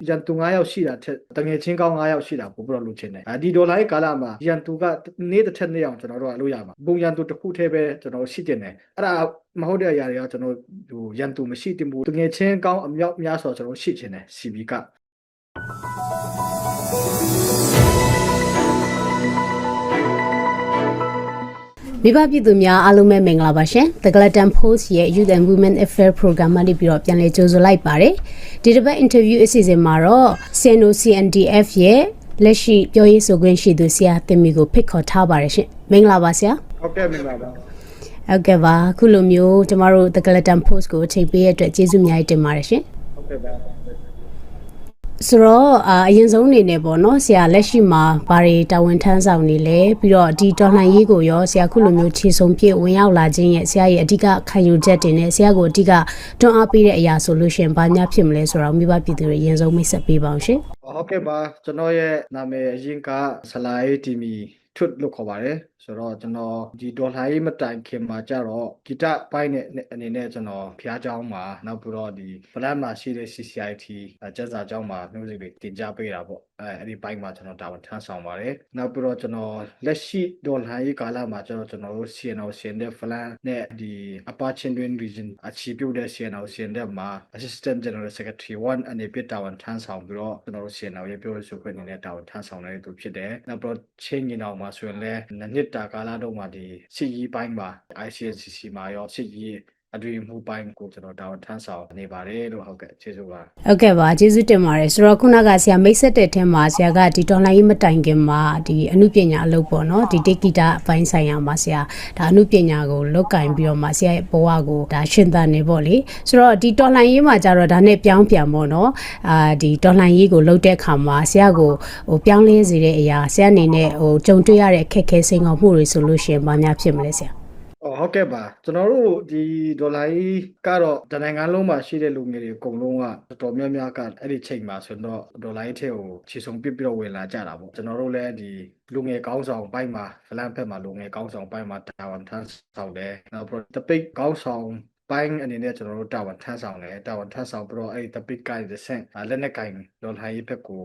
ရန်သူ9ယောက်ရှိတာထက်တငယ်ချင်းကောင်း9ယောက်ရှိတာပို့ပြီးတော့လုပ်ချင်တယ်ဒီဒေါ်လာရေးကာလမှာရန်သူကနေ့တစ်ထက်နေ့အောင်ကျွန်တော်တို့ကလုပ်ရမှာပုံရန်သူတစ်ခုတည်းပဲကျွန်တော်ရှိတင်တယ်အဲ့ဒါမဟုတ်တဲ့အရာတွေကကျွန်တော်ရန်သူမရှိတင်ဘူးတငယ်ချင်းကောင်းအမြောက်များဆိုကျွန်တော်ရှိချင်တယ် CB ကမိဘပြည်သူများအားလုံးပဲမင်္ဂလာပါရှင် The Gladden Post ရဲ့ Youth and Women Affairs Program မှာပြီးတော့ပြန်လည်ကြိုဆိုလိုက်ပါတယ်ဒီတစ်ပတ် interview အစီအစဉ်မှာတော့ CNO-CNDF ရဲ့လက်ရှိပြောရေးဆိုခွင့်ရှိသူဆရာတင်မီကိုဖိတ်ခေါ်ထားပါတယ်ရှင်မင်္ဂလာပါဆရာဟုတ်ကဲ့မင်္ဂလာပါဟုတ်ကဲ့ပါခုလိုမျိုးကျမတို့ The Gladden Post ကိုချိန်ပေးရတဲ့အတွက်ကျေးဇူးအများကြီးတင်ပါတယ်ရှင်ဟုတ်ကဲ့ပါဆိုတော့အရင်ဆုံးအနေနဲ့ပေါ့နော်ဆရာလက်ရှိမှာဘာတွေတာဝန်ထမ်းဆောင်နေလဲပြီးတော့ဒီတော်လှန်ရေးကိုရောဆရာခုလိုမျိုးခြေစုံပြည့်ဝင်ရောက်လာခြင်းရဲ့ဆရာရဲ့အဓိကခံယူချက်တွေနဲ့ဆရာကိုအဓိကတွန်းအားပေးတဲ့အရာဆိုလို့ရှိရင်ဘာများဖြစ်မလဲဆိုတော့မိဘပြည်သူတွေအရင်ဆုံးမိတ်ဆက်ပေးပါအောင်ရှင်ဟုတ်ကဲ့ပါကျွန်တော်ရဲ့နာမည်အရင်ကဆလာရေးတီမီထွတ်လို့ခေါ်ပါတယ်ဆိုတော့ကျွန်တော်ဒီဒေါ်လာရေးမတိုင်ခင်မှာကြတော့ဂီတပိုင်းနဲ့အနေနဲ့ကျွန်တော်ဖျားเจ้าမှာနောက်ပြီးတော့ဒီဗလန်မှာရှိတဲ့ CCIT ကျက်စာเจ้าမှာ music တွေတင်ကြပေးတာပေါ့အဲ့ဒီပိုင်းမှာကျွန်တော်တာဝန်ထမ်းဆောင်ပါတယ်နောက်ပြီးတော့ကျွန်တော်လက်ရှိဒေါ်လာရေးကာလမှာကျွန်တော်တို့ CNO-CNDF ဗလန်နဲ့ဒီ Upper Chinduin Region အခြေပြုတဲ့ CNO-CNDF မှာ Assistant General Secretary 1အနေနဲ့တာဝန်ထမ်းဆောင်ပြီးတော့ကျွန်တော်တို့ CNO ရဲ့ပြောရေးဆိုခွင့်အနေနဲ့တာဝန်ထမ်းဆောင်နေတဲ့သူဖြစ်တယ်နောက်ပြီးတော့ချင်းကြီးအောင်မှာဆိုရင်လည်းနှစ်တာကာလတော့မှာဒီစစ်ရေးပိုင်းမှာ ICNCC မှာရောစစ်ရေးအတွင်းမှုပိုင်းကိုကျွန်တော်တာဝန်ထမ်းဆောင်နေပါတယ်လို့ဟုတ်ကဲ့ကျေးဇူးပါဟုတ်ကဲ့ပါကျေးဇူးတင်ပါတယ်ဆိုတော့ခုနကဆရာမိတ်ဆက်တဲ့ထဲမှာဆရာကဒီတော်လိုင်းရေးမတိုင်ခင်မှာဒီအမှုပညာအလုပ်ပေါ့နော်ဒီတေဂီတာအပိုင်းဆိုင်ရာမှာဆရာဒါအမှုပညာကိုလောက်ကင်ပြီးတော့မှဆရာရဲ့ဘဝကိုဒါရှင်သန်နေပေါ့လေဆိုတော့ဒီတော်လိုင်းရေးမှာကြတော့ဒါနဲ့ပြောင်းပြန်ပေါ့နော်ဒီတော်လိုင်းရေးကိုလုပ်တဲ့အခါမှာဆရာကိုပြောင်းလဲစေတဲ့အရာဆရာအနေနဲ့ကြုံတွေ့ရတဲ့အခက်အခဲစိန်ခေါ်မှုတွေဆိုလို့ရှိရင်ဘာများဖြစ်မလဲဆရာဟုတ်ကဲ့ပါကျွန်တော်တို့ဒီဒေါ်လာကြီးကတော့တနိုင်ငံလုံးမှာရှိတဲ့လူငယ်တွေအကုန်လုံးကတော်တော်များများကအဲ့ဒီချိန်မှာဆိုတော့ဒေါ်လာကြီးထဲကိုခြေစုံပစ်ပြီးတော့ဝင်လာကြတာပေါ့ကျွန်တော်တို့လည်းဒီလူငယ်ကောင်းဆောင်ပိုင်းမှာဖလန်ဖက်မှာလူငယ်ကောင်းဆောင်ပိုင်းမှာတာဝန်ထမ်းဆောင်တယ်နောက်ပြီးတပိတ်ကောင်းဆောင်ပိုင်းအနေနဲ့ကျွန်တော်တို့တာဝန်ထမ်းဆောင်တယ်တာဝန်ထမ်းဆောင်ပြီးတော့အဲ့ဒီတပိတ်ကိုင်းတဲ့ဆင့်လက်နဲ့ကိုင်းဒေါ်လာကြီးဘက်ကို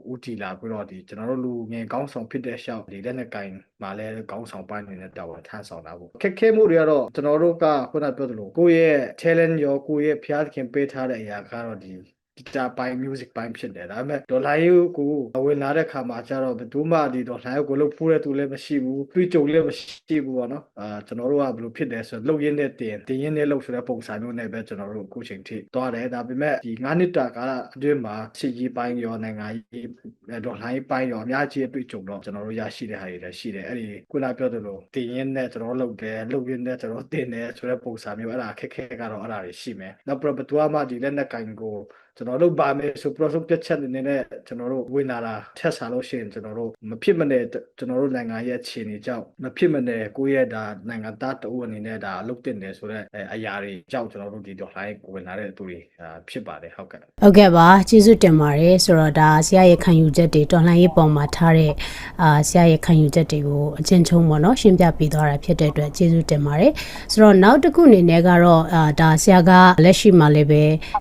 ဦးတည်လာပြီးတော့ဒီကျွန်တော်တို့လူငယ်ကောင်းဆောင်ဖြစ်တဲ့ရှောက်ဒီလက်နဲ့ကိုင်းမှာလည်းကောင်းဆောင်ပိုင်းအနေနဲ့တာဝန်ထမ်းဆောင်တာပေါ့ခက်ခဲမှုတွေကတော့ကျွန်တော်တို့ကခုနပြောသလိုကိုယ့်ရဲ့ talent ရောကိုယ့်ရဲ့ဖျားသခင်ပေးထားတဲ့အရာကတော့ဒီဂီတာပိုင်း music ပိုင်းဖြစ်တယ်ဒါပေမဲ့ဒေါ်လာရေးကိုဝင်လာတဲ့ခါမှာကျတော့ဘယ်သူမှဒီဒေါ်လာရေးကိုလုပ်ဖို့တဲ့သူလည်းမရှိဘူးတွေးကြုံလည်းမရှိဘူးပေါ့နော်ကျွန်တော်တို့ကဘယ်လိုဖြစ်တယ်ဆိုတော့လုပ်ရင်းနဲ့တင်ရင်းနဲ့လုပ်ဆိုတဲ့ပုံစံမျိုးနဲ့ပဲကျွန်တော်တို့အခုချိန်ထိသွားတယ်ဒါပေမဲ့ဒီ9နှစ်တာကာလအတွင်းမှာစစ်ရေးပိုင်းရောနိုင်ငံရေးဒေါ်လာရေးပိုင်းရောအများကြီးအတွေ့အကြုံတော့ကျွန်တော်တို့ရရှိတဲ့ဟာတွေလည်းရှိတယ်အဲ့ဒီခုနပြောသလိုတင်ရင်းနဲ့ကျွန်တော်လုပ်တယ်လုပ်ရင်းနဲ့ကျွန်တော်တင်တယ်ဆိုတဲ့ပုံစံမျိုးအဲ့ဒါခက်ခဲကတော့အဲ့ဒါတွေရှိမယ်နောက်ပြီးတော့ဘယ်သူမှဒီလက်နက်ကင်ကိုကျွန်တော်တို့ဗာမယ်ဆိုပရောဆုံးပြတ်ချက်နေနဲ့ကျွန်တော်တို့ဝင်လာတာထက်စားလို့ရှိရင်ကျွန်တော်တို့မဖြစ်မနေကျွန်တော်တို့နိုင်ငံရဲ့အခြေအနေကြောင့်မဖြစ်မနေကိုယ့်ရဲ့ဒါနိုင်ငံသားတအုပ်အနေနဲ့ဒါလုပ်တင်တယ်ဆိုတော့အရာတွေကြောင့်ကျွန်တော်တို့ဒီဒေါ်လာရေးဝင်လာတဲ့သူတွေဖြစ်ပါတယ်ဟုတ်ကဲ့ဟုတ်ကဲ့ပါကျေးဇူးတင်ပါတယ်ဆိုတော့ဒါဆရာရဲ့ခံယူချက်တွေဒေါ်လာရေးပေါ်မှာထားတဲ့ဆရာရဲ့ခံယူချက်တွေကိုအချင်းချင်းပေါ့နော်ရှင်းပြပေးသွားတာဖြစ်တဲ့အတွက်ကျေးဇူးတင်ပါတယ်ဆိုတော့နောက်တစ်ခုအနေနဲ့ကတော့ဒါဆရာကလက်ရှိမှာလည်းပဲ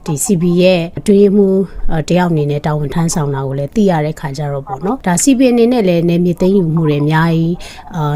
ဒီ CB ရဲ့တွေးမှုတယောက်အနေနဲ့တာဝန်ထမ်းဆောင်တာကိုလည်းသိရတဲ့ခါကြတော့ပေါ့နော်ဒါ CB အနေနဲ့လည်းနေမြေသိမ်းယူမှုတွေအများကြီ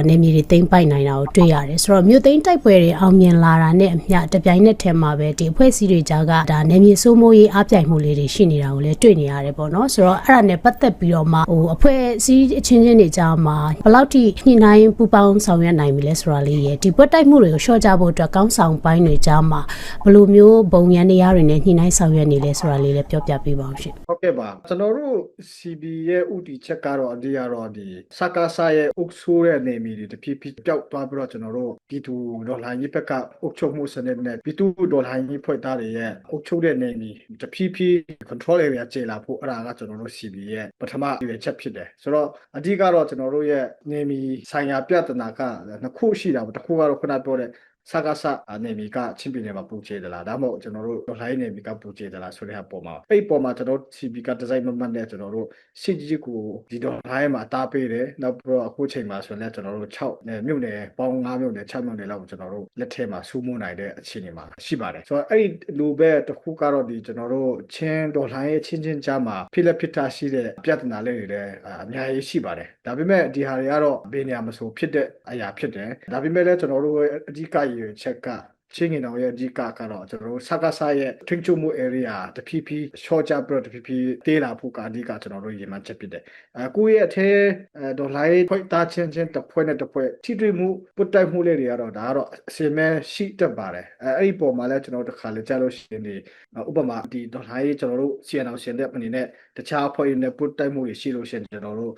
းနေမြေတွေသိမ်းပိုက်နိုင်တာကိုတွေ့ရတယ်ဆိုတော့မြို့သိမ်းတိုက်ပွဲတွေအောင်မြင်လာတာနဲ့အမျှတပြိုင်နက်တည်းမှာပဲဒီအဖွဲ့အစည်းတွေကြားကဒါနေမြေစိုးမိုးရေးအားပြိုင်မှုလေးတွေရှိနေတာကိုလည်းတွေ့နေရတယ်ပေါ့နော်ဆိုတော့အဲ့ဒါနဲ့ပတ်သက်ပြီးတော့မှအဖွဲ့အစည်းအချင်းချင်းတွေကြားမှာဘယ်လောက်ထိညှိနှိုင်းပူးပေါင်းဆောင်ရွက်နိုင်ပြီလဲဆိုတာလေးရဲ့ဒီပွက်တိုက်မှုတွေကိုရှော့ချဖို့အတွက်ကောင်းဆောင်ပိုင်းတွေကြားမှာဘယ်လိုမျိုးဘုံရန်တရားတွေနဲ့ညှိနှိုင်းဆောင်ရွက်နေလဲဆိုတာလေးလည်းပြောပြပေးပါဦးရှင်ဟုတ်ကဲ့ပါကျွန်တော်တို့ CB ရဲ့ဥတီချက်ကတော့အဒီကတော့ဒီစကားဆာရဲ့အုပ်ဆိုးတဲ့နေမီတွေတဖြည်းဖြည်းပျောက်သွားပြီးတော့ကျွန်တော်တို့ပြည်သူဒေါ်လာကြီးဘက်ကအုပ်ချုပ်မှုစနစ်နဲ့ပြည်သူဒေါ်လာကြီးဖွဲ့သားတွေရဲ့အုပ်ချုပ်တဲ့နေမီတဖြည်းဖြည်း control area ကျေလာဖို့အဲ့ဒါကကျွန်တော်တို့ CB ရဲ့ပထမရွေးချက်ဖြစ်တယ်ဆိုတော့အဓိကတော့ကျွန်တော်တို့ရဲ့နေမီဆိုင်ရာပြဿနာကနှစ်ခုရှိတာပေါ့တစ်ခုကတော့ခုနပြောတဲ့ စကားနေမီကချင်းပြည်နယ်မှာပူချေသလားဒါမှမဟုတ်ကျွန်တော်တို့ဒေါ်လာနေမီကပူချေသလားဆိုတဲ့ပုံမှာအဲ့ပုံမှာကျွန်တော် CB ကဒီဇိုင်းမမှတ်နဲ့ကျွန်တော်တို့စစ်ကြီးကိုဒီဒေါ်လာမှာတားပေးတယ်နောက်ပြီးတော့အခုချိန်မှာဆိုရင်လည်းကျွန်တော်တို့6မြို့နယ်ပေါင်း9မြို့နယ်6မြို့နယ်လောက်ကျွန်တော်တို့လက်ထဲမှာစူးမိုးနိုင်တဲ့အခြေအနေမှာရှိပါတယ်ဆိုတော့အဲ့ဒီလိုပဲတစ်ခုကတော့ဒီကျွန်တော်တို့ချင်းဒေါ်လာရဲ့ချင်းကြားမှာဖိလက်ဖိထားရှိတဲ့ပြဿနာလေးတွေလည်းအများကြီးရှိပါတယ်ဒါပေမဲ့ဒီဟာတွေကတော့ဘယ်နေရာမှာဆိုဖြစ်တဲ့အရာဖြစ်တယ်ဒါပေမဲ့လည်းကျွန်တော်တို့အဓိကရည်ချက်ကချင်းငင်တော်ရဲ့အဓိကကတော့ကျွန်တော်တို့စကားစားရဲ့ထွင်ချုံမှု area တဖြည်းဖြည်း short ကြပြီးတော့တဖြည်းဖြည်းတေးလာဖို့ကအဓိကကျွန်တော်တို့ရည်မှန်းချက်ဖြစ်တယ်ကိုယ့်ရဲ့အထဲဒေါ်လာရဲ့ဖွင့်သားချင်းတစ်ဖွဲ့နဲ့တစ်ဖွဲ့ထိတွေ့မှုပုတ်တိုက်မှုလေးတွေကတော့ဒါကတော့အစင်မဲရှိတတ်ပါတယ်အဲ့ဒီပုံမှာလည်းကျွန်တော်တို့တစ်ခါလေကြားလို့ရှိရင်ဒီဥပမာဒီဒေါ်လာရဲ့ကျွန်တော်တို့ CNL ရှင်တဲ့အနေနဲ့တခြားအဖွဲ့တွေနဲ့ပုတ်တိုက်မှုတွေရှိလို့ရှိရင်ကျွန်တော်တို့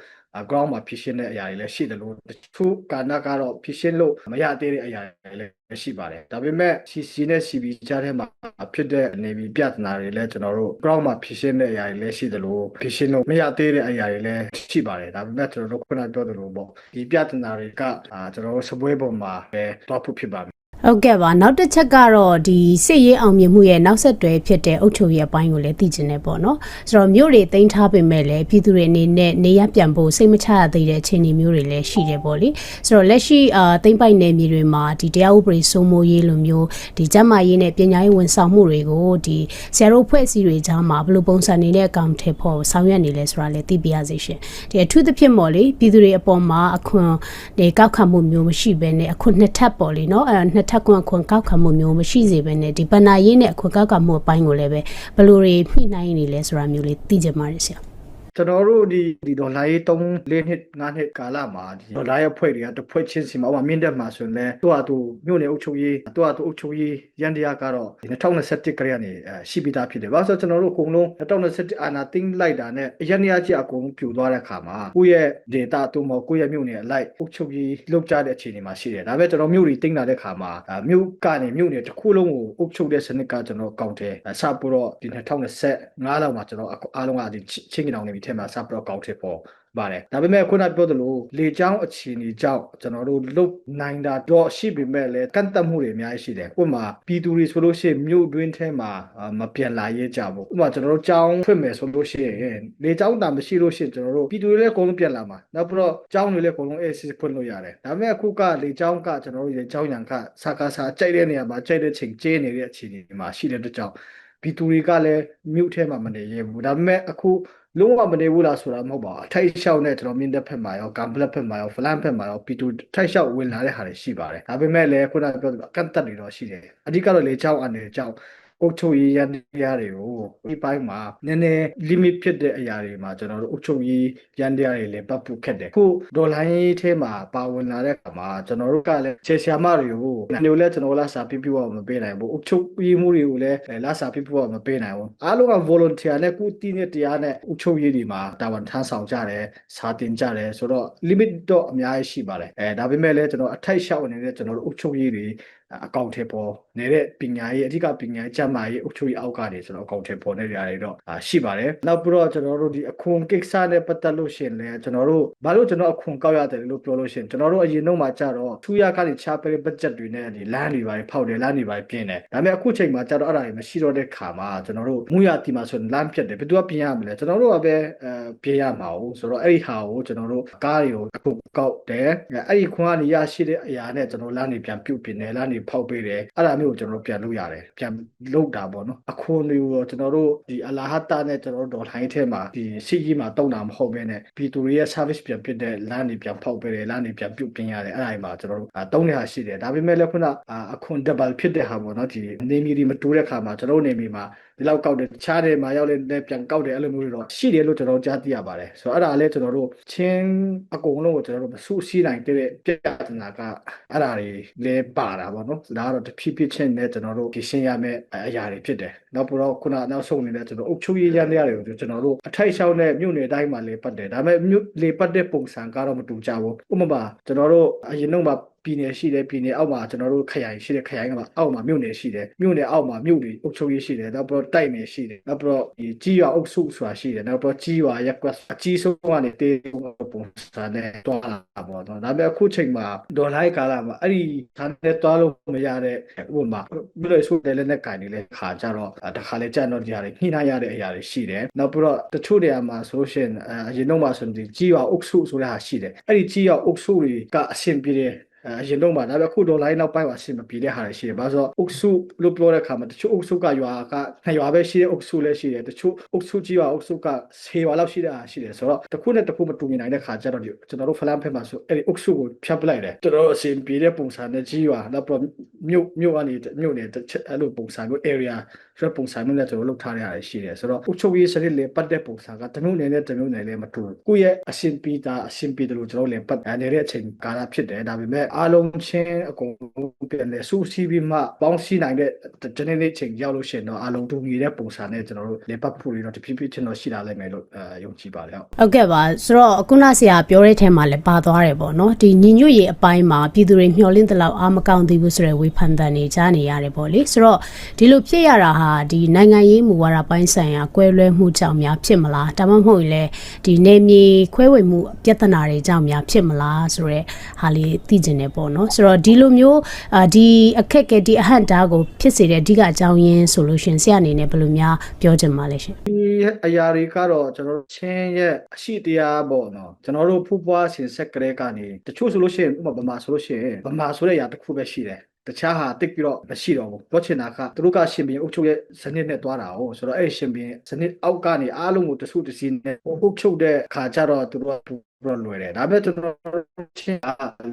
ground မှာဖြစ်ရှင်းတဲ့အရာတွေလည်းရှိတယ်လို့တချို့ကာဏကတော့ဖြစ်ရှင်းလို့မရသေးတဲ့အရာတွေလည်းရှိပါတယ်ဒါပေမဲ့ CC နဲ့ CB ကြားထဲမှာဖြစ်တဲ့နေပြီးပြဿနာတွေလည်းကျွန်တော်တို့ ground မှာဖြစ်ရှင်းတဲ့အရာတွေလည်းရှိတယ်လို့ဖြစ်ရှင်းလို့မရသေးတဲ့အရာတွေလည်းရှိပါတယ်ဒါပေမဲ့ကျွန်တော်တို့ခုနပြောသလိုပေါ့ဒီပြဿနာတွေကကျွန်တော်တို့စပွဲပေါ်မှာပဲတော့ဖြစ်ပါမယ်ဟုတ်ကဲ့ပါနောက်တစ်ချက်ကတော့ဒီစစ်ရေးအောင်မြင်မှုရဲ့နောက်ဆက်တွဲဖြစ်တဲ့အုပ်ချုပ်ရေးအပိုင်းကိုလည်းသိကျင်နေပေါ့နော်ဆိုတော့မြို့တွေတင်ထားပေမဲ့လည်းပြည်သူတွေအနေနဲ့နေရပြန်ဖို့စိတ်မချရသေးတဲ့အခြေအနေမျိုးတွေလည်းရှိတယ်ပေါ့လေဆိုတော့လက်ရှိသိမ့်ပိုက်နယ်မြေတွေမှာဒီတရားဥပဒေစိုးမိုးရေးလိုမျိုးဒီကျန်းမာရေးနဲ့ပညာရေးဝန်ဆောင်မှုတွေကိုဒီဆရာတို့ဖွဲ့စည်းတွေကြားမှာဘယ်လိုပုံစံနေနဲ့အကောင့်ထဲဖို့ဆောင်ရွက်နေလဲဆိုတာလည်းသိပြရစေရှင်ဒီအထူးသဖြင့်ပေါ့လေပြည်သူတွေအပေါ်မှာအခွန်တွေကောက်ခံမှုမျိုးမရှိဘဲနဲ့အခွန်နှစ်ထပ်ပေါ့လေနော်နှစ်ထပ်ခွန်ကောက်ခံမှုမျိုးမရှိစေဘဲနဲ့ဒီဗဏ္ဍာရေးနဲ့အခွန်ကောက်ခံမှုအပိုင်းကိုလည်းပဲဘယ်လိုတွေဖြည့်နိုင်နေလဲဆိုတာမျိုးလေးသိကြမှာရဆရာကျွန်တော်တို့ဒီဒေါ်လာရေး3 4နှစ်5နှစ်ကာလမှာဒီဒေါ်လာရဲ့ဖွဲ့တွေကတစ်ဖွဲ့ချင်းစီမှာဥပမာမြင့်တက်မှာဆိုရင်လည်းသူ့မြို့နယ်အုပ်ချုပ်ရေးသူ့အုပ်ချုပ်ရေးရန်တရားကတော့2021ခရကနေရှိပြီးသားဖြစ်တယ်။ဘာလို့ဆိုကျွန်တော်တို့အကုန်လုံး2021အာနာသိမ်းလိုက်တာနဲ့ရန်တရားကြီးအကုန်ပြိုသွားတဲ့အခါမှာကိုယ့်ရဲ့ data တို့မဟုတ်ကိုယ့်ရဲ့မြို့နယ်အလိုက်အုပ်ချုပ်ရေးလုပ်ကြတဲ့အခြေအနေမှာရှိတယ်။ဒါပေမဲ့ကျွန်တော်မြို့တွေသိမ်းလာတဲ့အခါမှာမြို့ကနေမြို့နယ်တစ်ခုလုံးကိုအုပ်ချုပ်တဲ့စနစ်ကကျွန်တော်ကောက်တယ်။စပို့တော့ဒီ2025လောက်မှာကျွန်တော်အားလုံးကဒီချင်းကြီးတောင်နေထဲမှာစပြီးတော့ကောက်ထစ်ပေါ်ပါတယ်ဒါပေမဲ့ခုနပြောသလိုလေချောင်းအခြေအနေကြောင့်ကျွန်တော်တို့လုတ်နိုင်တာတော့ရှိပေမဲ့လည်းကန့်သက်မှုတွေအများကြီးရှိတယ်ဥပမာပြည်သူတွေဆိုလို့ရှိရင်မြို့တွင်းထဲမှာမပြန်လာရဲကြဘူးဥပမာကျွန်တော်တို့ကျောင်းဖွင့်မယ်ဆိုလို့ရှိရင်လေချောင်းတာမရှိလို့ရှိရင်ကျွန်တော်တို့ပြည်သူတွေလည်းအကုန်လုံးပြန်လာမှာနောက်ပြီးတော့ကျောင်းတွေလည်းအကုန်လုံးအေးဆေးဖွင့်လို့ရတယ်ဒါပေမဲ့အခုကလေချောင်းကကျွန်တော်တို့လေချောင်းရံကစကားစားကြိုက်တဲ့နေရာမှာကြိုက်တဲ့ချိန်ကျဲနေတဲ့အခြေအနေမှာရှိတဲ့အတွက်ကြောင့်ပြည်သူတွေကလည်းမြို့ထဲမှာမနေရဘူးဒါပေမဲ့အခုလုံးဝမနေဘူးလားဆိုတာမဟုတ်ပါဘူးအထိုက်လျှောက်နဲ့ကျွန်တော်မြင့်တဲ့ဖက်မှာရောကံပလက်ဖက်မှာရောဖလန်ဖက်မှာရောပီတူထိုက်လျှောက်ဝင်လာတဲ့ဟာတွေရှိပါတယ်ဒါပေမဲ့လည်းခုနကပြောသလိုကန့်တက်တွေတော့ရှိတယ်အဓိကတော့လေချောင်းအနေနဲ့ကြောင့်အုပ်ချုပ်ရေးရန်တရားတွေကိုဒီပိုင်းမှာနည်းနည်း limit ဖြစ်တဲ့အရာတွေမှာကျွန်တော်တို့အုပ်ချုပ်ရေးရန်တရားတွေလည်းပတ်ဖို့ခက်တယ်ခုဒေါ်လာရေးထဲမှာပါဝင်လာတဲ့အခါမှာကျွန်တော်တို့ကလည်းခြေရှာမတွေကိုညိုလဲကျွန်တော်လာစာပြပြတော့မပေးနိုင်ဘူးအုပ်ချုပ်ရေးမှုတွေကိုလည်းလာစာပြပြတော့မပေးနိုင်ဘူးအားလုံးက volunteer နဲ့ကုတီးနဲ့တရားနဲ့အုပ်ချုပ်ရေးတွေမှာတာဝန်ထမ်းဆောင်ကြတယ်စာတင်ကြတယ်ဆိုတော့ limit တော့အများကြီးရှိပါတယ်ဒါပေမဲ့လည်းကျွန်တော်အထိုက်လျှောက်နေတဲ့ကျွန်တော်တို့အုပ်ချုပ်ရေးတွေအကောင့်ထဲပေါ်နေတဲ့ပညာရေးအဓိကပညာရေးကျန်းမာရေးအုပ်ချုပ်ရေးအောက်ကနေကျွန်တော်အကောင့်ထဲပေါ်နေတဲ့နေရာတွေတော့ရှိပါတယ်နောက်ပြီးတော့ကျွန်တော်တို့ဒီအခွန်ကိစ္စနဲ့ပတ်သက်လို့ရှိရင်လည်းကျွန်တော်တို့ဘာလို့ကျွန်တော်အခွန်ကောက်ရတယ်လို့ပြောလို့ရှိရင်ကျွန်တော်တို့အရင်တော့မှကြတော့ထူရကနေချပေးဘတ်ဂျက်တွေနဲ့ဒီလမ်းတွေပါဖောက်တယ်လမ်းတွေပါပြင်တယ်ဒါပေမဲ့အခုချိန်မှာကြတော့အဲ့ဒါတွေမရှိတော့တဲ့ခါမှာကျွန်တော်တို့မူရတီမှာဆိုရင်လမ်းပြတ်တယ်ဘယ်သူကပြင်ရမလဲကျွန်တော်တို့ကပဲပြင်ရမှာဟုတ်ဆိုတော့အဲ့ဒီဟာကိုကျွန်တော်တို့ကားတွေကိုအခုကောက်တယ်အဲ့ဒီခွန်ကနေရရှိတဲ့အရာနဲ့ကျွန်တော်လမ်းတွေပြန်ပြုတ်ပြင်တယ်လမ်းတွေဖောက်ပေးတယ်အဲ့ဒါမျိုးကိုကျွန်တော်တို့ပြန်လုပ်ရတယ်ပြန်လုပ်တာပေါ့နော်အခွန်တွေကိုကျွန်တော်တို့ဒီအလာဟတာနဲ့ကျွန်တော်တို့ဒေါ်လာဟိုင်းထဲမှာဒီစီကြီးမှာတုံးတာမဟုတ်ဘဲနဲ့ပြည်သူတွေရဲ့ service ပြန်ဖြစ်တဲ့လမ်းတွေပြန်ဖောက်ပေးတယ်လမ်းတွေပြန်ပြုတ်ပြင်ရတယ်အဲ့ဒါတွေမှာကျွန်တော်တို့တုံးနေတာရှိတယ်ဒါပေမဲ့လည်းခုနအခွန် double ဖြစ်တဲ့ဟာပေါ့နော်ဒီနေမီတွေမတိုးတဲ့ခါမှာကျွန်တော်တို့နေမီမှာဒီလောက်ကောက်တယ်တခြားတွေမှာရောက်လဲပြန်ကောက်တယ်အဲ့လိုမျိုးတွေတော့ရှိတယ်လို့ကျွန်တော်ကြားသိရပါတယ်ဆိုတော့အဲ့ဒါလည်းကျွန်တော်တို့ချင်းအကုန်လုံးကိုကျွန်တော်တို့မဆူဆီးနိုင်တဲ့ပြဿနာကအဲ့ဒါတွေလည်းပါတာပေါ့နော်ဒါကတော့တဖြည်းဖြည်းချင်းနဲ့ကျွန်တော်တို့ဖြည့်ရှင်းရမယ့်အရာတွေဖြစ်တယ်နောက်ပြီးတော့ခုနနောက်ဆုံးနေတဲ့ကျွန်တော်အုပ်ချုပ်ရေးရန်တရားတွေကိုကျွန်တော်တို့အထိုက်လျှောက်နဲ့မြို့နယ်တိုင်းမှာလေပတ်တယ်ဒါပေမဲ့မြို့လေပတ်တဲ့ပုံစံကတော့မတူကြဘူးဥပမာကျွန်တော်တို့အရင်တော့ ပြည်နယ်ရှိတယ်ပြည်နယ်အောက်မှာကျွန်တော်တို့ခရိုင်ရှိတယ်ခရိုင်ကမှာအောက်မှာမြို့နယ်ရှိတယ်မြို့နယ်အောက်မှာမြို့တွေအုပ်ချုပ်ရေးရှိတယ်နောက်ပြီးတော့တိုက်နယ်ရှိတယ်နောက်ပြီးတော့ဒီကြီးရွာအုပ်စုဆိုတာရှိတယ်နောက်ပြီးတော့ကြီးရွာရက်ကွက်အကြီးဆုံးကနေတေးပုံစံနဲ့တွားလာပေါ့နော်ဒါပေမဲ့အခုချိန်မှာဒေါ်လာကာလမှာအဲ့ဒီဒါနဲ့တွားလို့မရတဲ့ဥပမာမြို့နယ်စုတယ်လည်းနဲ့ကန်နေလဲခါကြတော့တခါလေကြတော့ကြရတယ်ညှိနှိုင်းရတဲ့အရာတွေရှိတယ်နောက်ပြီးတော့တချို့နေရာမှာဆိုလို့ရှိရင်အရင်တော့မှဆိုရင်ကြီးရွာအုပ်စုဆိုတဲ့ဟာရှိတယ်အဲ့ဒီကြီးရွာအုပ်စုတွေကအဆင်ပြေတယ်အရင်တော့မှဒါပေမဲ့အခုဒေါ်လာနောက်ပိုင်းမှာအဆင်မပြေတဲ့ဟာတွေရှိတယ်ဘာလို့ဆိုတော့အုပ်စုလို့ပြောတဲ့အခါမှာတချို့အုပ်စုကရွာက2ရွာပဲရှိတဲ့အုပ်စုလည်းရှိတယ်တချို့အုပ်စုကြီးရွာအုပ်စုက10ရွာလောက်ရှိတဲ့ဟာရှိတယ်ဆိုတော့တစ်ခုနဲ့တစ်ခုမတူညီနိုင်တဲ့ခါကျတော့ကျွန်တော်တို့ဖလန်ဖက်မှာဆိုအဲ့ဒီအုပ်စုကိုဖြတ်ပလိုက်တယ်ကျွန်တော်တို့အဆင်ပြေတဲ့ပုံစံနဲ့ကြီးရွာနောက်ပြီးမြို့ကနေမြို့နယ်အဲ့လိုပုံစံမျိုး area ဆိုတော့ပုံစံမျိုးနဲ့ကျွန်တော်လုပ်ထားရတာရှိတယ်ဆိုတော့အုပ်ချုပ်ရေးစနစ်လေးပတ်တဲ့ပုံစံကတမျိုးနယ်နဲ့တမျိုးနယ်လေးမတူကိုယ့်ရဲ့အဆင်ပြေတာအဆင်ပြေတယ်လို့ကျွန်တော်လည်းပတ်နေတဲ့အချိန်ကာလဖြစ်တယ်ဒါပေမဲ့အားလုံးချင်းအကုန်ပြန်လဲစုစည်းပြီးမှပေါင်းစည်းနိုင်တဲ့ဒီနေ့ချိန်ရောက်လို့ရှိရင်တော့အားလုံးတူညီတဲ့ပုံစံနဲ့ကျွန်တော်တို့လေပတ်ဖို့ပြီးတော့တဖြည်းဖြည်းချင်းတော့ရှိလာလိမ့်မယ်လို့ယုံကြည်ပါတယ်ဟုတ်ကဲ့ပါဆိုတော့အခုနဆရာပြောတဲ့ထဲမှာလည်းပါသွားတယ်ပေါ့နော်ဒီညီညွတ်ရေးအပိုင်းမှာပြည်သူတွေမျှော်လင့်တဲ့လောက်အားမကောင်းသေးဘူးဆိုတဲ့ဝေဖန်သံတွေကြားနေရတယ်ပေါ့လေဆိုတော့ဒီလိုဖြစ်ရတာဟာဒီနိုင်ငံရေးမူဝါဒပိုင်းဆိုင်ရာကွဲလွဲမှုကြောင့်များဖြစ်မလားဒါမှမဟုတ်ရင်လည်းဒီနေမြေခွဲဝေမှုပြဿနာတွေကြောင့်များဖြစ်မလားဆိုတဲ့ဟာလေးသိကျင်နေပေါ့နော်ဆိုတော့ဒီလိုမျိုးဒီအခက်အခဲဒီအဟန့်တားကိုဖြစ်စေတဲ့အဓိကအကြောင်းရင်းဆိုလို့ရှင်ဆရာအနေနဲ့ဘယ်လိုများပြောချင်ပါလဲရှင်ဒီအရာတွေကတော့ကျွန်တော်တို့ချင်းရဲ့အရှိတရားပေါ့နော်ကျွန်တော်တို့ဖူးပွားရှင်ဆက်ကလေးကနေတချို့ဆိုလို့ရှိရင်ဥပမာဆိုလို့ရှိရင်ဗမာဆိုတဲ့အရာတစ်ခုပဲရှိတယ်တခြားဟာတိတ်ပြီးတော့မရှိတော့ဘူးပြောချင်တာကသူတို့ကရှင်ဘင်းအုပ်ချုပ်ရဲ့ဇနစ်နဲ့တွားတာ哦ဆိုတော့အဲ့ရှင်ဘင်းဇနစ်အောက်ကနေအားလုံးကိုတဆုတစီနဲ့အုပ်ချုပ်တဲ့ခါကျတော့သူတို့ကလွယ်တယ်ဒါပေမဲ့ကျွန်တော်ချင်း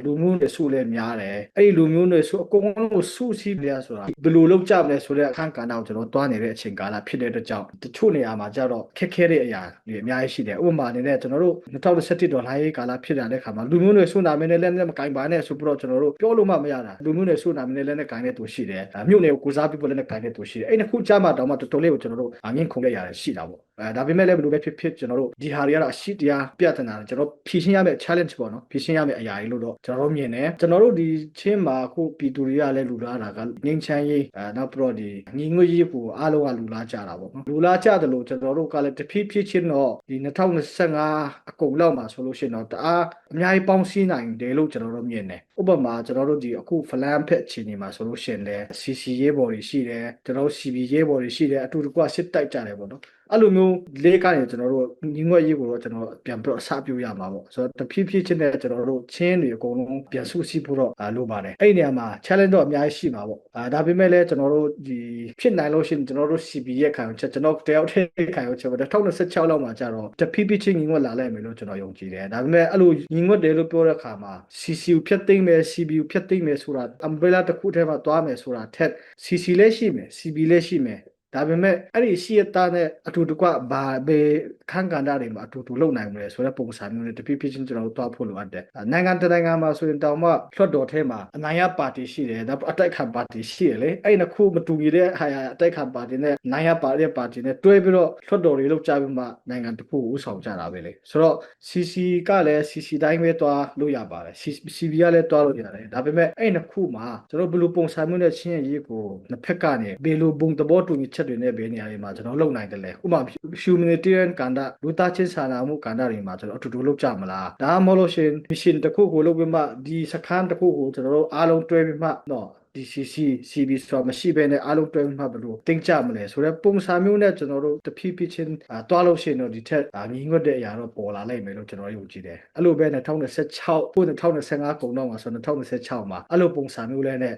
လူမျိုးတွေစုလဲများတယ်အဲ့ဒီလူမျိုးတွေစုအကုန်လုံးကိုစုစည်းပြရဆိုတာဘယ်လိုလုပ်ကြမလဲဆိုတဲ့အခန်းကဏ္ဍကိုကျွန်တော်တွားနေတဲ့အချိန်ကာလဖြစ်တဲ့အတွက်ကြောင့်တချို့နေရာမှာကျတော့ခက်ခဲတဲ့အရာတွေအများကြီးရှိတယ်ဥပမာအနေနဲ့ကျွန်တော်တို့2017ဒေါ်လာရေးကာလဖြစ်လာတဲ့ခါမှာလူမျိုးတွေစုနာမင်းနဲ့လက်နဲ့မကင်ပါနဲ့ဆိုပြီးတော့ကျွန်တော်တို့ပြောလို့မှမရတာလူမျိုးတွေစုနာမင်းနဲ့လက်နဲ့ကင်တဲ့သူရှိတယ်မြို့နယ်ကိုကိုစားပြီးလက်နဲ့ကင်တဲ့သူရှိတယ်အဲ့နှစ်ခုကြားမှာတောင်မှတော်တော်လေးကိုကျွန်တော်တို့ငင်းခုန်ခဲ့ရတယ်ရှိတာပေါ့ဒါပေမဲ့လည်းဘယ်လိုပဲဖြစ်ကျွန်တော်တို့ဒီဟာတွေကတော့အရှိတရားပြဿနာကျွန်တော်ဖြေရှင်းရမယ့် challenge ပေါ့နော်ဖြေရှင်းရမယ့်အရာတွေလို့တော့ကျွန်တော်တို့မြင်တယ်ကျွန်တော်တို့ဒီချင်းမှာအခုပြည်သူတွေကလည်းလူလားတာကငင်းချမ်းရေးနောက်ပြီးတော့ဒီညီငွေရေးကိုအားလုံးကလူလားကြတာပေါ့နော်လူလားကြတယ်လို့ကျွန်တော်တို့ကလည်းတဖြည်းဖြည်းချင်းတော့ဒီ2025အကုန်လောက်မှာဆိုလို့ရှိရင်တော့တအားအများကြီးပေါင်းစည်းနိုင်တယ်လို့ကျွန်တော်တို့မြင်တယ်ဥပမာကျွန်တော်တို့ဒီအခုဖလန်ဖက်အခြေအနေမှာဆိုလို့ရှိရင်လည်း CC ရေးပေါ်တွေရှိတယ်ကျွန်တော်တို့ CB ရေးပေါ်တွေရှိတယ်အတူတကွစစ်တိုက်ကြတယ်ပေါ့နော်အဲ့လိုမျိုးလေးကနေကျွန်တော်တို့ညီငွေရေးကိုတော့ကျွန်တော်ပြန်ပြီးတော့အစပြုရမှာပေါ့ဆိုတော့တဖြည်းဖြည်းချင်းနဲ့ကျွန်တော်တို့ချင်းတွေအကုန်လုံးပြန်စုစည်းဖို့တော့လိုပါတယ်အဲ့ဒီနေရာမှာ challenge တော့အများကြီးရှိမှာပေါ့ဒါပေမဲ့လည်းကျွန်တော်တို့ဒီဖြစ်နိုင်လို့ရှိရင်ကျွန်တော်တို့ CB ရဲ့ခံယူချက်ကျွန်တော်တယောက်တည်းခံယူချက်ပေါ့2026လောက်မှာကျတော့တဖြည်းဖြည်းချင်းညီငွေလာလိုက်မယ်လို့ကျွန်တော်ယုံကြည်တယ်ဒါပေမဲ့အဲ့လိုညီငွေတယ်လို့ပြောတဲ့အခါမှာ CCU ဖြတ်သိမ်းမယ် CBU ဖြတ်သိမ်းမယ်ဆိုတာ umbrella တစ်ခုတည်းမှာတွားမယ်ဆိုတာထက် CC လည်းရှိမယ် CB လည်းရှိမယ်ဒါပေမဲ့အဲ့ဒီရှိရတာနဲ့အတူတကွဘာပဲခန်းကဏ္ဍတွေမှာအတူတူလုပ်နိုင်မလဲဆိုတဲ့ပုံစံမျိုးနဲ့တဖြည်းဖြည်းချင်းကျွန်တော်တို့တွားဖို့လိုအပ်တယ်နိုင်ငံတနိုင်ငံမှာဆိုရင်တောင်မှလွှတ်တော်ထဲမှာအနိုင်ရပါတီရှိတယ်ဒါအတိုက်ခံပါတီရှိတယ်လေအဲ့နှစ်ခုမတူညီတဲ့ဟာအတိုက်ခံပါတီနဲ့နိုင်ရပါတဲ့ပါတီနဲ့တွဲပြီးတော့လွှတ်တော်တွေလုပ်ကြပြီးမှနိုင်ငံတစ်ခုကိုဥဆောင်ကြတာပဲလေဆိုတော့ CC ကလည်း CC တိုင်းပဲတွားလို့ရပါတယ် CB ကလည်းတွားလို့ရတယ်ဒါပေမဲ့အဲ့နှစ်ခုမှာကျွန်တော်ဘယ်လိုပုံစံမျိုးနဲ့ချင်းရေးကိုနှစ်ဖက်ကနေဘယ်လိုဘုံသဘောတူညီချက်တွေနဲ့ဘယ်နေရာတွေမှာကျွန်တော်လုပ်နိုင်တယ်လဲဥပမာ humanitarian ကဏ္ဍလူသားချင်းစာနာမှုကဏ္ဍတွေမှာကျွန်တော်အတူတူလုပ်ကြမလားဒါမှမဟုတ်လို့ရှင် mission တစ်ခုကိုလုပ်ပြီးမှဒီစခန်းတစ်ခုကိုကျွန်တော်တို့အားလုံးတွဲပြီးမှတော့ DCC CB ဆိုတာမရှိဘဲနဲ့အားလုံးတွဲပြီးမှဘယ်လိုတင်ကြမလဲဆိုတော့ပုံစံမျိုးနဲ့ကျွန်တော်တို့တဖြည်းဖြည်းချင်းတွားလို့ရှိရင်တော့ဒီထက်ညီငွတ်တဲ့အရာတော့ပေါ်လာနိုင်မယ်လို့ကျွန်တော်ယုံကြည်တယ်အဲ့လိုပဲ2026ပို့2025ကုန်တော့မှာဆို2026မှာအဲ့လိုပုံစံမျိုးလဲနဲ့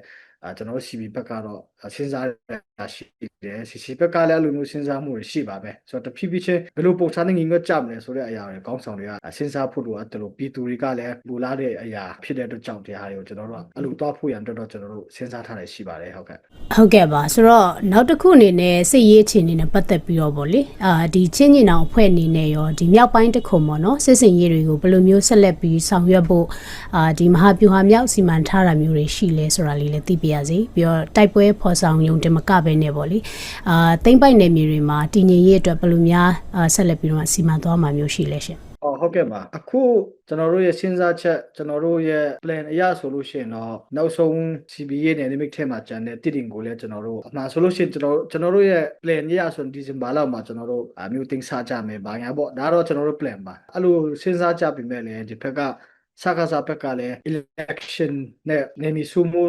ကျွန်တော်တို့ CB ဘက်ကတော့စဉ်းစားရရှိတယ် CC ဘက်ကလည်းအလိုမျိုးစဉ်းစားမှုတွေရှိပါပဲဆိုတော့တဖြည်းဖြည်းချင်းဘယ်လိုပုံစံနဲ့ငငွတ်ကြမလဲဆိုတဲ့အရာတွေကောင်းဆောင်တွေကစဉ်းစားဖို့လိုအပ်တယ်လို့ပြည်သူတွေကလည်းလူလားတဲ့အရာဖြစ်တဲ့အတွက်ကြောင့်တရားတွေကိုကျွန်တော်တို့အလိုသွားဖို့ရန်အတွက်တော့ကျွန်တော်တို့စဉ်းစားထားတယ်ရှိပါတယ်ဟုတ်ကဲ့ပါဆိုတော့နောက်တစ်ခုအနေနဲ့စစ်ရေးအခြေအနေနဲ့ပတ်သက်ပြီးတော့ဗောလေဒီချင်းညင်အောင်အဖွဲ့အနေနဲ့ရောဒီမြောက်ပိုင်းတစ်ခုပေါ့နော်စစ်စင်ရေးတွေကိုဘယ်လိုမျိုးဆက်လက်ပြီးဆောင်ရွက်ဖို့ဒီမဟာဗျူဟာမြောက်စီမံထားတာမျိုးတွေရှိလဲဆိုတာလေးလည်းသိပြရစီပြီးတော့တိုက်ပွဲဖော်ဆောင်ရုံတင်မကပဲနဲ့ပေါ့လေသိမ့်ပိုက်နယ်မြေတွေမှာတည်ငြိမ်ရေးအတွက်ဘယ်လိုများဆက်လက်ပြီးတော့စီမံသွားမှာမျိုးရှိလဲရှင်ဟုတ် ဟုတ်ကဲ့ပါအခုကျွန်တော်တို့ရဲ့စဉ်းစားချက်ကျွန်တော်တို့ရဲ့ plan အရဆိုလို့ရှိရင်တော့နောက်ဆုံး CBA နဲ့ limit ထဲမှာကျန်တဲ့တစ်တင်ကိုလည်းကျွန်တော်တို့အမှန်ဆိုလို့ရှိရင်ကျွန်တော်တို့ရဲ့ plan အရဆိုဒီဇင်ဘာလောက်မှာကျွန်တော်တို့မျိုးသိမ်းစားကြမယ်ဘာညာပေါ့ဒါတော့ကျွန်တော်တို့ plan ပါအဲ့လိုစဉ်းစားကြပြီမဲ့လည်းဒီဘက်ကစကားစားဘက်ကလည်း election နဲ့နေမီစုမှု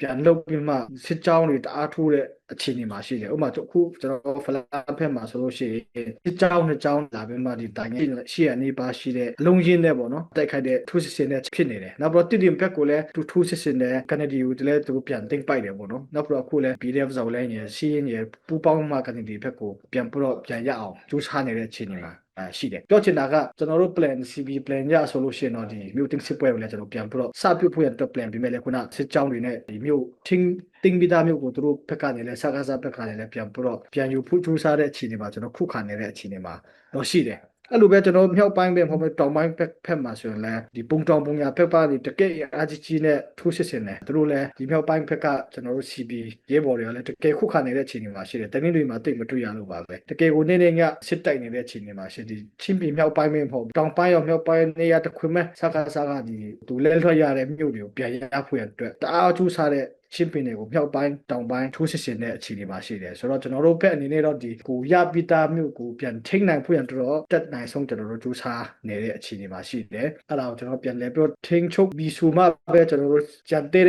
ပြန်လုပ်ပြီးမှစစ်ကြောင်းတွေတအားထိုးတဲ့အခြေအနေမှာရှိတယ်ဥပမာအခုကျွန်တော်ဖလားဖက်မှာဆိုလို့ရှိရင်စစ်ကြောင်းနှစ်ကြောင်းလာပြီးမှဒီတိုင်းရှိရနေပါရှိတဲ့အလုံးရင်းနဲ့ပေါ့နော်တိုက်ခိုက်တဲ့ထိုးစစ်ဆင်တဲ့ဖြစ်နေတယ်နောက်ပြီးတော့တစ်တင်ဘက်ကိုလည်းသူထိုးစစ်ဆင်တဲ့ကနေဒီကိုလည်းသူပြန်သိမ့်ပိုက်တယ်ပေါ့နော်နောက်ပြီးတော့အခုလည်း PDF ဇော်လဲရယ်စီးရင်ရယ်ပူပေါင်းမှကနေဒီဘက်ကိုပြန်ပြီးတော့ပြန်ရအောင်ကြိုးစားနေတဲ့အခြေအနေမှာရှိတယ်ပြောချင်တာကကျွန်တော်တို့ plan CB plan ရဆိုလို့ရှိရင်တော့ဒီမြို့တင်စစ်ပွဲကိုလည်းကျွန်တော်ပြန်ပြီးတော့စပြုတ်ဖို့ရတဲ့ plan ပြီးမဲ့လေခုနစစ်ကြောင်းတွေနဲ့ဒီမြို့တင်းပြီးသားမြို့ကိုသူတို့ဘက်ကနေလည်းစကားစားဘက်ကနေလည်းပြန်ပြီးတော့ပြန်ယူဖို့ကြိုးစားတဲ့အခြေအနေမှာကျွန်တော်ခုခံနေတဲ့အခြေအနေမှာတော့ရှိတယ်အဲ့လိုပဲကျွန်တော်မြောက်ပိုင်းပဲမဟုတ်ဘူးတောင်ပိုင်းဖက်မှာဆိုရင်လည်းဒီပုံတောင်ပုံညာဖက်ပါဒီတကယ်အာဂျီဂျီနဲ့ထိုးစစ်ဆင်တယ်သူတို့လည်းဒီမြောက်ပိုင်းဖက်ကကျွန်တော်တို့ CB ရဲဘော်တွေကလည်းတကယ်ခုခံနေတဲ့အခြေအနေမှာရှိတယ်တနင်္ဂနွေမှာတိတ်မတွေ့ရလို့ပါပဲတကယ်ကိုနေနေညစစ်တိုက်နေတဲ့အခြေအနေမှာရှိဒီချင်းပြည်မြောက်ပိုင်းမဟုတ်တောင်ပိုင်းရောမြောက်ပိုင်းနေရာတစ်ခွင်မဲ့စကားစားကဒီသူလဲလွှတ်ရတဲ့မြို့တွေကိုပြန်ရဖို့ရအတွက်တအားကျူးစားတဲ့ချင်းပင်တွေကိုမြောက်ပိုင်းတောင်ပိုင်းထိုးစစ်ဆင်တဲ့အခြေအနေမှာရှိတယ်ဆိုတော့ကျွန်တော်တို့ဘက်အနေနဲ့တော့ဒီကိုရပိတာမြို့ကိုပြန်ထိန်းနိုင်ဖို့ရတော့တက်နိုင်ဆုံးကျွန်တော်တို့ကြိုးစားနေတဲ့အခြေအနေမှာရှိတယ်အဲ့ဒါကိုကျွန်တော်ပြန်လဲပြီးတော့ထိန်းချုပ်ပြီးဆိုမှပဲကျွန်တော်တို့ကြံတဲ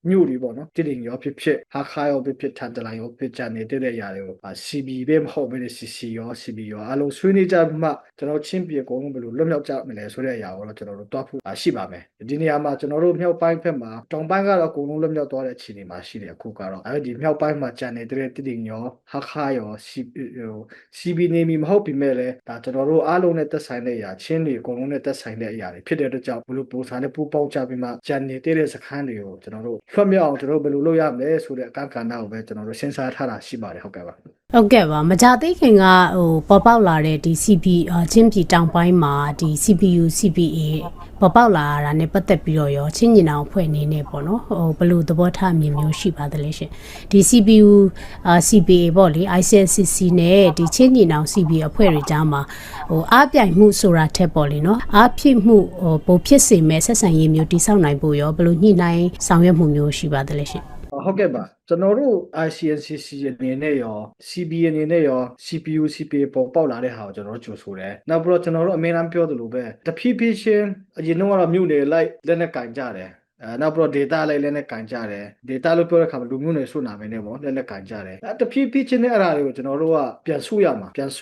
့မြို့တွေပေါ့နော်တိတင်ရောဖြစ်ဟာခါရောဖြစ်ထန်တလိုင်ရောဖြစ်ကြနေတဲ့ຢာတွေကိုCB ပဲမဟုတ်ဘဲ CC ရော CB ရောအလုံးဆွေးနွေးကြမှကျွန်တော်ချင်းပြေကုန်းဘယ်လိုလွတ်မြောက်ကြမလဲဆိုတဲ့အရာကိုတော့ကျွန်တော်တို့တွားဖို့ရှိပါမယ်ဒီနေရာမှာကျွန်တော်တို့မြောက်ပိုင်းဖက်မှာတောင်ပိုင်းကတော့အကုန်လုံးလွတ်မြောက်သွားတဲ့အခြေအနေမှာရှိတယ်အခုကတော့အဲဒီမြောက်ပိုင်းမှာကြံနေတဲ့တိတင်ရောဟာခါရော CB နေမီမဟုတ်ပြီမဲ့လည်းဒါကျွန်တော်တို့အားလုံးနဲ့သက်ဆိုင်တဲ့အရာချင်းတွေအကုန်လုံးနဲ့သက်ဆိုင်တဲ့အရာတွေဖြစ်တဲ့အတွက်ကြောင့်ဘလို့ပုံစံနဲ့ပူပေါင်းကြပြီးမှကြံနေတဲ့စခန်းတွေကိုကျွန်တော်တို့လွတ်မြောက်အောင်ကျွန်တော်တို့ဘယ်လိုလုပ်ရမလဲဆိုတဲ့အကန့်အသတ်ကိုပဲကျွန်တော်တို့စဉ်းစားထားတာရှိပါတယ်ဟုတ်ကဲ့ပါဟုတ်ကဲ့ပါမကြသေးခင်ကပေါ်ပေါက်လာတဲ့ဒီ CB ချင်းပြည်တောင်ပိုင်းမှာဒီ CPU CPA ပေါ်ပေါက်လာတာနဲ့ပတ်သက်ပြီးတော့ရောချင်းညင်အောင်ဖွဲ့နေနေပေါ့နော်ဘယ်လိုသဘောထားမြင်မျိုးရှိပါသလဲရှင်ဒီ CPU CPA ပေါ့လေ ICSCC နဲ့ဒီချင်းညင်အောင် CB အဖွဲ့တွေကြားမှာအားပြိုင်မှုဆိုတာထက်ပေါ့လေနော်အားဖြစ်မှုပိုဖြစ်စေမဲ့ဆက်ဆံရေးမျိုးတိစောက်နိုင်ဖို့ရောဘယ်လိုညှိနှိုင်းဆောင်ရွက်မှုမျိုးရှိပါသလဲရှင်ဟုတ်ကဲ့ပါကျွန်တော်တို့ ICNCC အနေနဲ့ရော CB အနေနဲ့ရော CPU CPA ပေါ်ပေါက်လာတဲ့ဟာကိုကျွန်တော်တို့ကြိုဆိုတယ်နောက်ပြီးတော့ကျွန်တော်တို့အမေရန်ပြောသလိုပဲတဖြည်းဖြည်းချင်းအရင်တော့မြို့နယ်လိုက်လက်နဲ့ကင်ကြတယ်နောက်ပြီးတော့ data လိုက်လည်းနဲ့ကန်ကြတယ် data လို့ပြောတဲ့အခါမှာလူမျိုးနယ်စုနာမည်နဲ့ပေါ့လည်းနဲ့ကန်ကြတယ်တဖြည်းဖြည်းချင်းနဲ့အဲ့ဒါတွေကိုကျွန်တော်တို့ကပြန်ဆုရမှာပြန်ဆု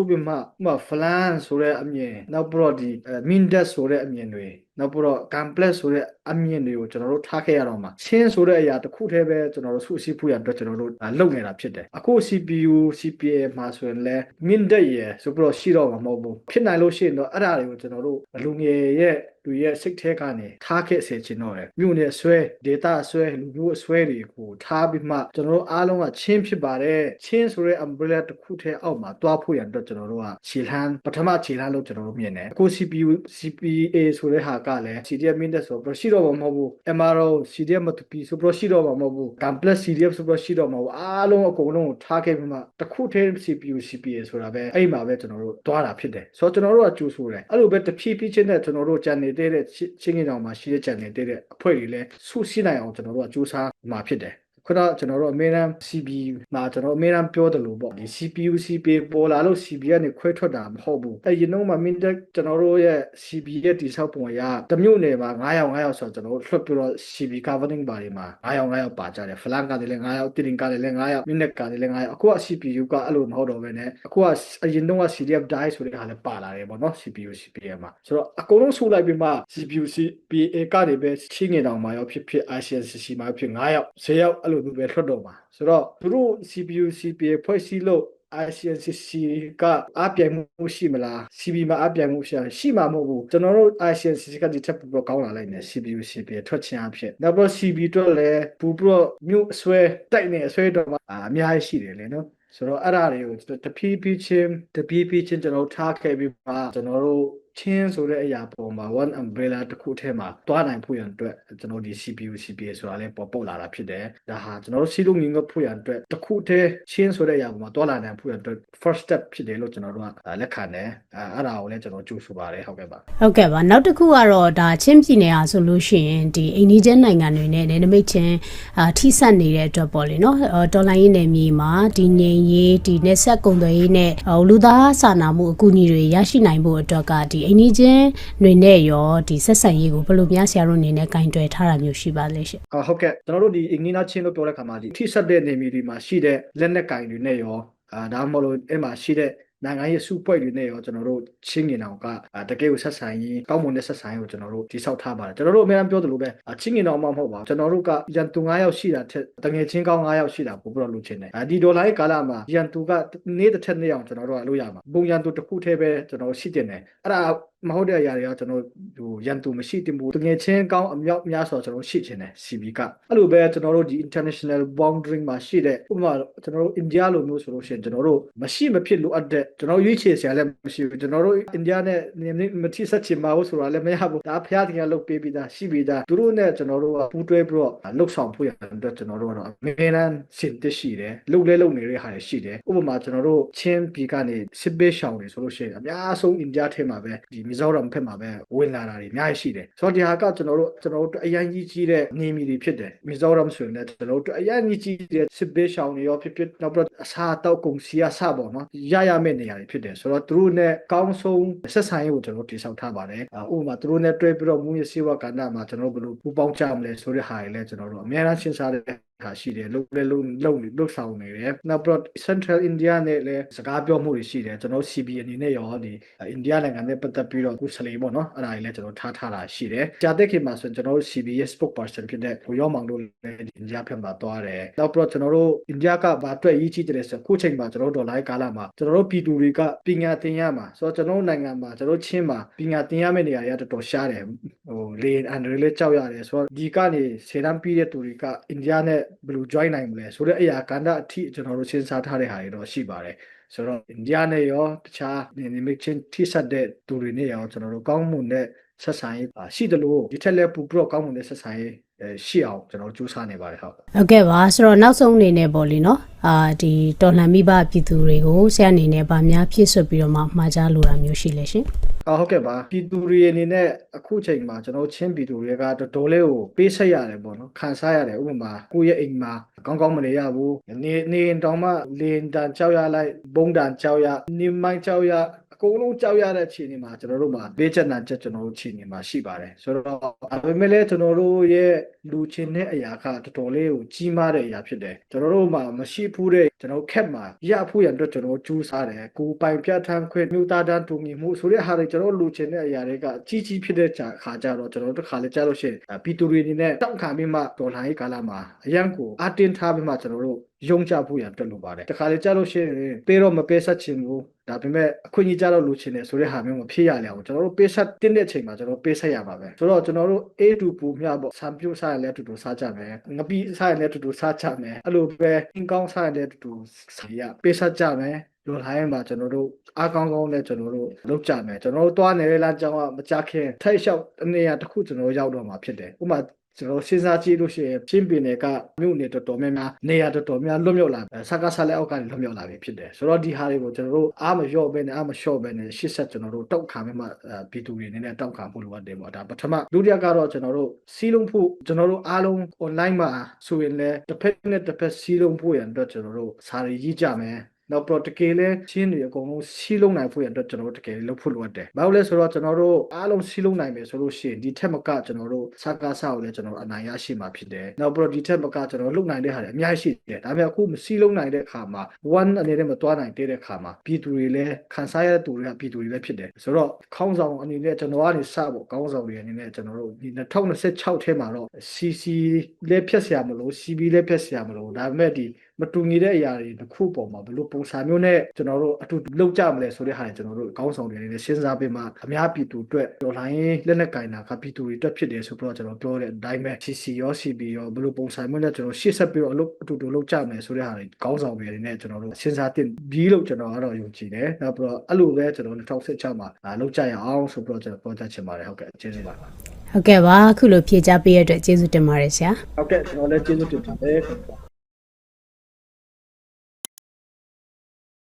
ပြီးမှဥပမာ flan ဆိုတဲ့အမြင်နောက်ပြီးတော့ဒီ mindex ဆိုတဲ့အမြင်တွေနောက်ပြီးတော့ complex ဆိုတဲ့အမြင်တွေကိုကျွန်တော်တို့ထားခဲ့ရတော့မှာချင်းဆိုတဲ့အရာတစ်ခုတည်းပဲကျွန်တော်တို့ဆုစီးဖို့ရအတွက်ကျွန်တော်တို့လုပ်နေတာဖြစ်တယ်အခု CPU CPA မှာဆိုရင်လည်း mindex ရယ်ဆိုပြီးတော့ရှိတော့မှာမဟုတ်ဘူးဖြစ်နိုင်လို့ရှိရင်တော့အဲ့ဒါတွေကိုကျွန်တော်တို့လူငယ်ရဲ့လူရဲ့စိတ်ထဲကနေထားခဲ့စေချင်တော့တယ်မြို့နယ်ဆွဲ data ဆွဲလူမျိုးဆွဲတွေကိုထားပြီးမှကျွန်တော်တို့အားလုံးကချင်းဖြစ်ပါတယ်ချင်းဆိုတဲ့ umbrella တစ်ခုထဲအောက်မှာတွားဖို့ရအတွက်ကျွန်တော်တို့ကခြေလှမ်းပထမခြေလှမ်းလို့ကျွန်တော်တို့မြင်တယ်အခု CPU CPA ဆိုတဲ့ဟာကလည်း CDF mindex ဆိုတော့ရှိတော့မှာမဟုတ်ဘူး MRO CDF မတူပီဆိုတော့ရှိတော့မှာမဟုတ်ဘူး complex CDF ဆိုတော့ရှိတော့မှာမဟုတ်အားလုံးအကုန်လုံးကိုထားခဲ့ပြီးမှတစ်ခုထဲ CPU CPA ဆိုတာပဲအဲ့မှာပဲကျွန်တော်တို့တွားတာဖြစ်တယ်ဆိုတော့ကျွန်တော်တို့ကကြိုးဆိုတယ်အဲ့လိုပဲတဖြည်းဖြည်းချင်းနဲ့ကျွန်တော်တို့ကြံနေတဲ့ချင်းကြီးတောင်မှာရှိတဲ့ကြံနေတဲ့အဖွဲ့တွေလည်းဆုရှိနိုင်အောင်ကျွန်တော်တို့ကစူးစမ်းမှာဖြစ်တယ်ခုနကျွန်တော်တို့အမေရန် CB မှာကျွန်တော်အမေရန်ပြောတယ်လို့ပေါ့ဒီ CPU CPA ပေါ်လာလို့ CB ကနေခွဲထွက်တာမဟုတ်ဘူးအဲ့ဒီနှုန်းမှာ mindex ကျွန်တော်တို့ရဲ့ CB ရဲ့တိဆောက်ပုံရတမျိုးနယ်မှာ9ယောက်ဆိုတော့ကျွန်တော်တို့လွှတ်ပြီးတော့ CB governing body မှာ9ယောက်ပါကြတယ် flan ကလည်း9ယောက်တင်ကလည်း9ယောက် mindex ကလည်း9ယောက်အခုက CPU ကအဲ့လိုမဟုတ်တော့ဘဲနဲ့အခုကအရင်တုန်းက CDF die ဆိုတဲ့ဟာလည်းပါလာတယ်ပေါ့နော် CPU CPA မှာဆိုတော့အကုန်လုံးဆုလိုက်ပြီးမှ CPU CPA ကနေပဲချင်းငင်တောင်မှာရောဖြစ် ICNCC မှာဖြစ်9ယောက်10ယောက်အဲ့လိုပဲထွက်တော့မှာဆိုတော့သူတို့ CPU CPA ဖွဲ့စည်းလို့ ICNCC ကအားပြိုင်မှုရှိမလား CB မှာအားပြိုင်မှုရှိမှာမဟုတ်ဘူးကျွန်တော်တို့ ICNCC ကဒီထက်ပိုကောင်းလာလိုက်တယ် CPU CPA ထွက်ချင်အဖြစ်နောက်ပြီး CB တော့လည်းပူပြီးတော့မြို့အဆွဲတိုက်နေအဆွဲတော့အများကြီးရှိတယ်လေနော်ဆိုတော့အဲ့ဒါတွေကိုတဖြည်းဖြည်းချင်းကျွန်တော်ထားခဲ့ပြီးမှကျွန်တော်တို့ ချင်းဆိုတဲ့အရာပေါ်မှာ one umbrella တစ်ခုထဲမှာတွားနိုင်ဖို့ရန်အတွက်ကျွန်တော်ဒီ CPU CPA ဆိုတာလည်းပေါ်ပေါက်လာတာဖြစ်တယ်ဒါဟာကျွန်တော်တို့စီးလုံးငင်းကဖို့ရန်အတွက်တစ်ခုထဲချင်းဆိုတဲ့အရာပေါ်မှာတွားလာနိုင်ဖို့ရန်အတွက် first step ဖြစ်တယ်လို့ကျွန်တော်တို့ကလက်ခံတယ်အဲ့ဒါကိုလည်းကျွန်တော်ကြိုဆိုပါတယ်ဟုတ်ကဲ့ပါနောက်တစ်ခုကတော့ဒါချင်းပြည်နယ်အားဆိုလို့ရှိရင်ဒီအိန္ဒိယနိုင်ငံတွေနဲ့နယ်နိမိတ်ချင်းထိစပ်နေတဲ့အတွက်ပေါ့လေနော်တော်လိုင်းရေးနယ်မြေမှာဒီငိန်ရေးဒီနယ်ဆက်ကုန်သွယ်ရေးနဲ့လူသားစာနာမှုအကူအညီတွေရရှိနိုင်ဖို့အတွက်ကဒီအိန္ဒိယတွေနဲ့ရောဒီဆက်ဆံရေးကိုဘယ်လိုများဆရာတို့အနေနဲ့ကင်တွယ်ထားတာမျိုးရှိပါလဲရှင်ဟုတ်ကဲ့ကျွန်တော်တို့ဒီအင်္ဂလိပ်ချင်းလို့ပြောတဲ့ခါမှာဒီထိစပ်တဲ့နယ်မြေတွေမှာရှိတဲ့လက်နက်ကင်တွေနဲ့ရောဒါမှမဟုတ်အဲ့မှာရှိတဲ့နိုင်ငံရေးစုပွဲတွေနဲ့ရောကျွန်တော်တို့ချင်းငင်အောင်ကတကယ်ကိုဆက်ဆံရေးကောင်းမွန်တဲ့ဆက်ဆံရေးကိုကျွန်တော်တို့တိစောက်ထားပါတယ်ကျွန်တော်တို့အများအားပြောသလိုပဲချင်းငင်အောင်မှမဟုတ်ပါဘူးကျွန်တော်တို့ကရန်သူ9ယောက်ရှိတာထက်တငယ်ချင်းကောင်း9ယောက်ရှိတာပို့ပြီးတော့လုပ်ချင်တယ်ဒီဒေါ်လာရဲ့ကာလမှာရန်သူကနေ့တစ်ထက်နေ့အောင်ကျွန်တော်တို့ကလုပ်ရမှာဘုံရန်သူတစ်ခုတည်းပဲကျွန်တော်ရှိတင်တယ်အဲ့ဒါမဟုတ်တဲ့အရာတွေကကျွန်တော်ရန်သူမရှိတင်ဘူးတကယ်ချင်းကောင်းအမြောက်များဆိုကျွန်တော်ရှိချင်တယ် CB ကအဲ့လိုပဲကျွန်တော်တို့ဒီ international boundary မှာရှိတဲ့ဥပမာကျွန်တော်တို့အိန္ဒိယလိုမျိုးဆိုလို့ရှိရင်ကျွန်တော်တို့မရှိမဖြစ်လိုအပ်တဲ့ကျွန်တော်ရွေးချယ်စရာလည်းမရှိဘူးကျွန်တော်တို့အိန္ဒိယနဲ့မထိစပ်ချင်ပါဘူးဆိုတာလည်းမရဘူးဒါဖျားတင်ကလုပ်ပေးပြီးသားရှိပြီးသားသူတို့နဲ့ကျွန်တော်တို့ကပူးတွဲပြီးတော့လှုပ်ဆောင်ဖို့ရတဲ့ကျွန်တော်တို့ကတော့အမြဲတမ်းစင်တက်ရှိတယ်လှုပ်နေတဲ့ဟာတွေရှိတယ်ဥပမာကျွန်တော်တို့ချင်းပြည်ကနေစစ်ဘေးရှောင်တွေဆိုလို့ရှိရင်အများဆုံးအိန္ဒိယထဲမှာပဲဒီမီဇိုရမ်ဖက်မှာပဲဝင်လာတာတွေအများကြီးရှိတယ်ဆိုတော့ဒီဟာကကျွန်တော်တို့အရင်ကြီးတဲ့နေမီတွေဖြစ်တယ်မီဇိုရမ်ဆိုရင်လည်းကျွန်တော်တို့အရင်ကြီးတဲ့စစ်ဘေးရှောင်တွေရောဖြစ်နောက်ပြီးအစားအသောက်ကုန်စီးအဆပေါ့နော်ရမယ့်နေရာတွေဖြစ်တယ်ဆိုတော့သူတို့နဲ့ကောင်းဆုံးဆက်ဆံရေးကိုကျွန်တော်တိစောက်ထားပါတယ်ဥပမာသူတို့နဲ့တွဲပြီးတော့မူရစီဝကဏ္ဍမှာကျွန်တော်တို့ဘယ်လိုပူးပေါင်းကြမလဲဆိုတဲ့ဟာတွေလည်းကျွန်တော်တို့အများအားရှင်းစားတဲ့ဟာရှိတယ်လုံဆောင်နေတယ်နောက်ပြီးတော့ Central India နဲ့လည်းစကားပြောမှုတွေရှိတယ်ကျွန်တော် CB အနေနဲ့ရောဒီ India နိုင်ငံနဲ့ပတ်သက်ပြီးတော့ကုစလေပေါ့နော်အဲ့ဒါတွေလည်းကျွန်တော်ထားတာရှိတယ်ကြာတဲ့ခေတ်မှာဆိုရင်ကျွန်တော်တို့ CB ရဲ့ spokesperson ဖြစ်တဲ့ကိုရောမောင်တို့လည်း India ဖက်မှာသွားတယ်နောက်ပြီးတော့ကျွန်တော်တို့ India ကဘာအတွက်ရေးကြည့်တယ်ဆိုခုချိန်မှာကျွန်တော်တို့ဒေါ်လာကာလမှာကျွန်တော်တို့ပြည်သူတွေကပညာသင်ရမှာဆိုတော့ကျွန်တော်တို့နိုင်ငံမှာကျွန်တော်ချင်းမှာပညာသင်ရမယ့်နေရာတွေကတော်တော်ရှားတယ်လေအန်ဒရလေးကြောက်ရတယ်ဆိုတော့ဒီကနေဆယ်တန်းပြီးတဲ့သူတွေက India နဲ့ဘယ်လို join နိုင်မလဲဆိုတဲ့အရာကဏ္ဍအထိကျွန်တော်တို့စဉ်းစားထားတဲ့ဟာတွေတော့ရှိပါတယ်ဆိုတော့အိန္ဒိယနဲ့ရောတခြားနေမိချင်းထိစပ်တဲ့သူတွေနဲ့ရောကျွန်တော်တို့ကောင်းမွန်တဲ့ဆက်ဆံရေးရှိတယ်လို့ဒီထက်လည်းပိုပြီးတော့ကောင်းမွန်တဲ့ဆက်ဆံရေးရှိအောင်ကျွန်တော်ကြိုးစားနေပါတယ်ဟုတ်ကဲ့ပါဆိုတော့နောက်ဆုံးအနေနဲ့ပေါ့လीเนาะဒီတော်လှန်မိဘပြည်သူတွေကိုဆရာအနေနဲ့ဗာများဖြည့်ဆွတ်ပြီးတော့မှမှားကြားလိုတာမျိုးရှိလဲရှင်ဟုတ်ကဲ့ပါပြည်သူတွေအနေနဲ့အခုချိန်မှာကျွန်တော်ချင်းပြည်သူတွေကတော်တော်လေးကိုပေးဆက်ရတယ်ပေါ့နော်ခံစားရတယ်ဥပမာကိုယ့်ရဲ့အိမ်မှာကောင်းမနေရဘူးနေတောင်မှလင်းတန်ကြောက်ရလိုက်ဘုံတန်ကြောက်ရနေမိုင်းကြောက်ရအကုန်လုံးကြောက်ရတဲ့အခြေအနေမှာကျွန်တော်တို့မှာပေးချက်နာချက်ကျွန်တော်တို့အခြေအနေမှာရှိပါတယ်ဆိုတော့ဒါပေမဲ့လည်းကျွန်တော်တို့ရဲ့လူချင်းတဲ့အရာကတော်တော်လေးကိုကြီးမားတဲ့အရာဖြစ်တယ်ကျွန်တော်တို့မှာမရှိဘူးတဲ့ကျွန်တော်ခက်မှာရဖို့ရအတွက်ကျွန်တော်ကြိုးစားတယ်ကိုပိုင်ပြတ်ထမ်းခွင့်မြို့သားတန်းတူညီမှုဆိုတဲ့ဟာတွေကျွန်တော်လူချင်းတဲ့အရာတွေကကြီးဖြစ်တဲ့ခါကြတော့ကျွန်တော်တို့တစ်ခါလေကြားလို့ရှိရင်ပြည်သူတွေအနေနဲ့တောက်ခံပြီးမှဒေါ်လာရေးကာလမှာအရန်ကိုအတင်းထားပြီးမှကျွန်တော်တို့ယုံကြဖို့ရတက်လို့ပါတယ်တခါလေကြားလို့ရှိရင်ပေးတော့မပေးဆက်ချင်ဘူးဒါပေမဲ့အခွင့်အရေးကြတော့လူချင်းနေဆိုတဲ့ဟာမျိုးမဖြစ်ရလေအောင်ကျွန်တော်တို့ပေးဆက်တင်းတဲ့အချိန်မှာကျွန်တော်ပေးဆက်ရပါပဲဆိုတော့ကျွန်တော်တို့အေးတူပူမြပေါ့ဆံပြုတ်စားရလဲတူတူစားကြမယ်ငပိစားရလဲတူတူစားကြမယ်အဲ့လိုပဲအင်းကောင်းစားရလဲတူတူစားရပေးဆက်ကြမယ်လိုလိုက်မှာကျွန်တော်တို့အားကောင်းကောင်းနဲ့ကျွန်တော်တို့လုပ်ကြမယ်ကျွန်တော်တို့တွားနေတဲ့လမ်းကြောင်းကမကြခင်ထိုက်လျှောက်အနေရတစ်ခုကျွန်တော်ရောက်တော့မှာဖြစ်တယ်ဥပမာကျွန်တော်စဉ်းစားကြည့်လို့ရှိရင်ချင်းပင်တွေကမြို့နယ်တော်တော်များများနေရာတော်တော်များလွတ်မြောက်လာစကားဆက်လက်အောက်ကနေလွတ်မြောက်လာပြီဖြစ်တယ်ဆိုတော့ဒီဟာတွေကိုကျွန်တော်တို့အားမလျော့ပဲနဲ့အားမလျှော့ပဲနဲ့ရှစ်ဆက်ကျွန်တော်တို့တောက်ခံမှပြည်သူတွေအနေနဲ့တောက်ခံဖို့လိုအပ်တယ်ပေါ့ဒါပထမဒုတိယကတော့ကျွန်တော်တို့စီးလုံးဖို့ကျွန်တော်တို့အားလုံး online မှာဆိုရင်လည်းတစ်ဖက်နဲ့တစ်ဖက်စီးလုံးဖို့ရန်အတွက်ကျွန်တော်တို့စာရီရေးကြမယ်နောက်တော့တကယ်လဲချင်းတွေအကုန်လုံးစီးလုံးနိုင်ဖို့ရတဲ့ကျွန်တော်တို့တကယ်လုပ်ဖို့လိုအပ်တယ်။ဘာလို့လဲဆိုတော့ကျွန်တော်တို့အားလုံးစီးလုံးနိုင်မယ်ဆိုလို့ရှိရင်ဒီထက်မကကျွန်တော်တို့စကားဆောက်လဲကျွန်တော်အနိုင်ရရှိမှာဖြစ်တယ်။နောက်ပြီးတော့ဒီထက်မကကျွန်တော်လုပ်နိုင်တဲ့ဟာတွေအများကြီးရှိတယ်။ဒါပေမဲ့အခုမစီးလုံးနိုင်တဲ့အခါမှာ one အနေနဲ့မတွားနိုင်တဲ့အခါမှာပြည်သူတွေလည်းခံစားရတဲ့သူတွေကပြည်သူတွေလည်းဖြစ်တယ်။ဆိုတော့ခေါင်းဆောင်အနေနဲ့ကျွန်တော်ကနေစဖို့ခေါင်းဆောင်တွေအနေနဲ့ကျွန်တော်တို့ဒီ2026ထဲမှာတော့ CC လည်းဖြတ်เสียမလို့ CB လည်းဖြတ်เสียမလို့ဒါပေမဲ့ဒီမတူညီတဲ့အရာတွေတစ်ခုပေါ်မှာဘလို့ပုံ ပုံစံမျိုးနဲ့ကျွန်တော်တို့အတူလောက်ကြမလဲဆိုတဲ့ဟာကျွန်တော်တို့ခေါင်းဆောင်တွေအနေနဲ့စဉ်းစားပြီးမှအများပြည်သူအတွက်တော်လိုင်းလက်နက်ကင်တာကပြည်သူတွေအတွက်ဖြစ်တယ်ဆိုတော့ကျွန်တော်ပြောတဲ့အတိုင်းပဲ CC ရော CB ရောဘယ်လိုပုံစံမျိုးနဲ့ကျွန်တော်ရှေ့ဆက်ပြီးတော့အတူလောက်ကြမယ်ဆိုတဲ့ဟာတွေခေါင်းဆောင်တွေအနေနဲ့ကျွန်တော်တို့စဉ်းစားတင်ပြီးလို့ကျွန်တော်ကတော့ယုံကြည်တယ်နောက်ပြီးတော့အဲ့လိုပဲကျွန်တော်2016မှာလောက်ကြရအောင်ဆိုပြီးတော့ကျွန်တော်ပြောတတ်ချင်ပါတယ်ဟုတ်ကဲ့ကျေးဇူးပါဟုတ်ကဲ့ပါအခုလိုဖြေကြားပေးရတဲ့အတွက်ကျေးဇူးတင်ပါတယ်ဆရာဟုတ်ကဲ့ကျွန်တော်လည်းကျေးဇူးတင်ပါတယ်